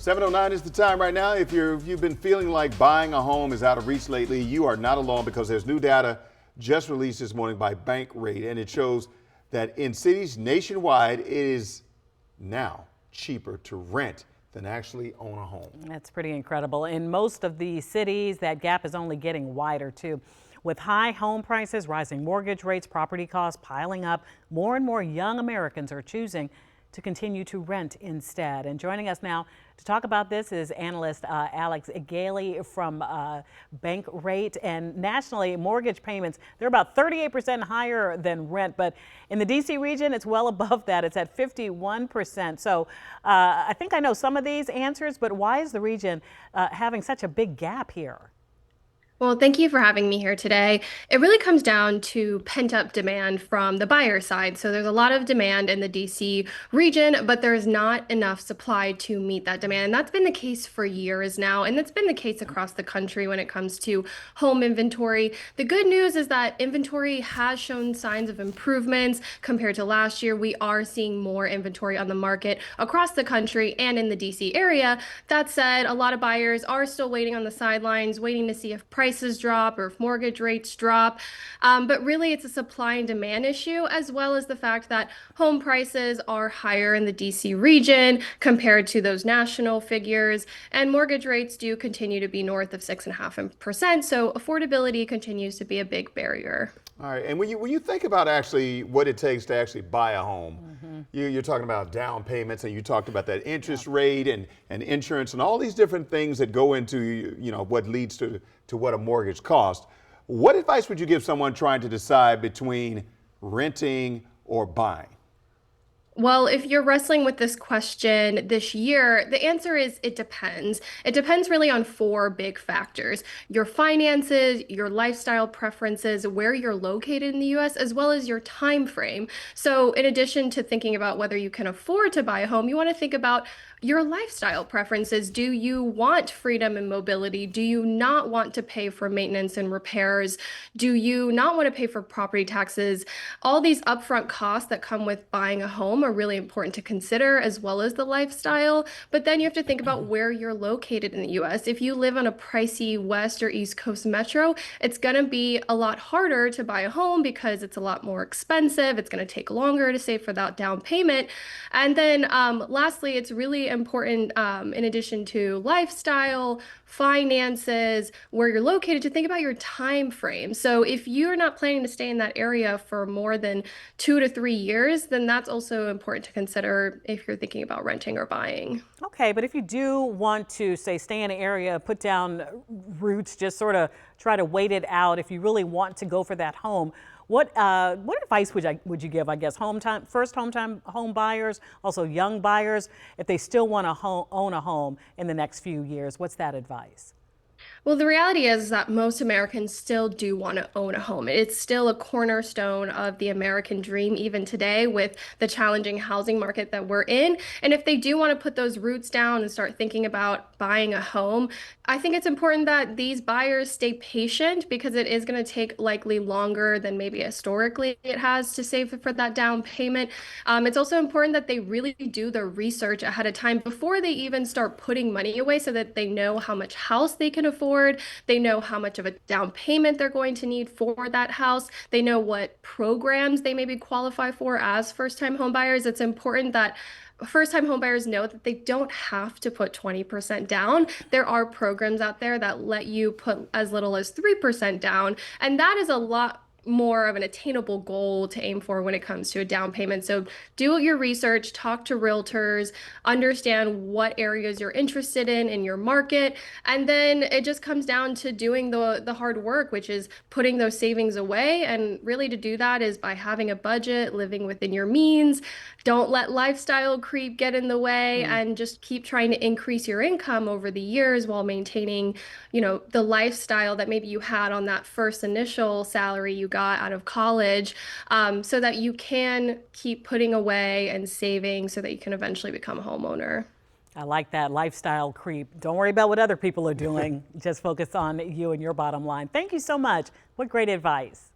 7:09 is the time right now. If you've been feeling like buying a home is out of reach lately, you are not alone, because there's new data just released this morning by Bankrate, and it shows that in cities nationwide, it is now cheaper to rent than actually own a home. That's pretty incredible. In most of the cities, that gap is only getting wider too. With high home prices, rising mortgage rates, property costs piling up, more and more young Americans are choosing to continue to rent instead. And joining us now to talk about this is analyst Alex Gailey from Bankrate. And nationally, mortgage payments, they're about 38% higher than rent. But in the D.C. region, it's well above that. It's at 51%. So I think I know some of these answers, but why is the region having such a big gap here? Well, thank you for having me here today. It really comes down to pent-up demand from the buyer side. So there's a lot of demand in the DC region, but there's not enough supply to meet that demand. And that's been the case for years now, and that's been the case across the country when it comes to home inventory. The good news is that inventory has shown signs of improvements compared to last year. We are seeing more inventory on the market across the country and in the DC area. That said, a lot of buyers are still waiting on the sidelines, waiting to see if prices drop or if mortgage rates drop. But really, it's a supply and demand issue, as well as the fact that home prices are higher in the DC region compared to those national figures. And mortgage rates do continue to be north of 6.5%. So affordability continues to be a big barrier. All right, and when you think about actually what it takes to actually buy a home, you're talking about down payments, and you talked about that interest rate and insurance and all these different things that go into what leads to what a mortgage costs. What advice would you give someone trying to decide between renting or buying? Well, if you're wrestling with this question this year, the answer is it depends. It depends really on four big factors: your finances, your lifestyle preferences, where you're located in the US, as well as your time frame. So in addition to thinking about whether you can afford to buy a home, you want to think about your lifestyle preferences. Do you want freedom and mobility? Do you not want to pay for maintenance and repairs? Do you not want to pay for property taxes? All these upfront costs that come with buying a home are really important to consider, as well as the lifestyle. But then you have to think about where you're located in the US. If you live on a pricey West or East Coast metro, it's going to be a lot harder to buy a home because it's a lot more expensive. It's going to take longer to save for that down payment. And then lastly, it's really important, in addition to lifestyle, finances, where you're located, to think about your time frame. So if you're not planning to stay in that area for more than 2 to 3 years, then that's also important to consider if you're thinking about renting or buying. Okay, but if you do want to, say, stay in an area, put down roots, just sort of try to wait it out, if you really want to go for that home, what advice would you give, I guess, first home buyers, also young buyers, if they still want to own a home in the next few years? What's that advice? Well, the reality is that most Americans still do want to own a home. It's still a cornerstone of the American dream, even today, with the challenging housing market that we're in. And if they do want to put those roots down and start thinking about buying a home, I think it's important that these buyers stay patient, because it is going to take likely longer than maybe historically it has to save for that down payment. It's also important that they really do their research ahead of time before they even start putting money away, so that they know how much house they can afford. They know how much of a down payment they're going to need for that house. They know what programs they maybe qualify for as first-time home buyers. It's important that first-time home buyers know that they don't have to put 20% down. There are programs out there that let you put as little as 3% down, and that is a lot more of an attainable goal to aim for when it comes to a down payment. So do your research, talk to realtors, understand what areas you're interested in your market, and then it just comes down to doing the hard work, which is putting those savings away. And really, to do that is by having a budget, living within your means. Don't let lifestyle creep get in the way, and just keep trying to increase your income over the years while maintaining, the lifestyle that maybe you had on that first initial salary you got out of college, so that you can keep putting away and saving so that you can eventually become a homeowner. I like that, lifestyle creep. Don't worry about what other people are doing. Just focus on you and your bottom line. Thank you so much. What great advice.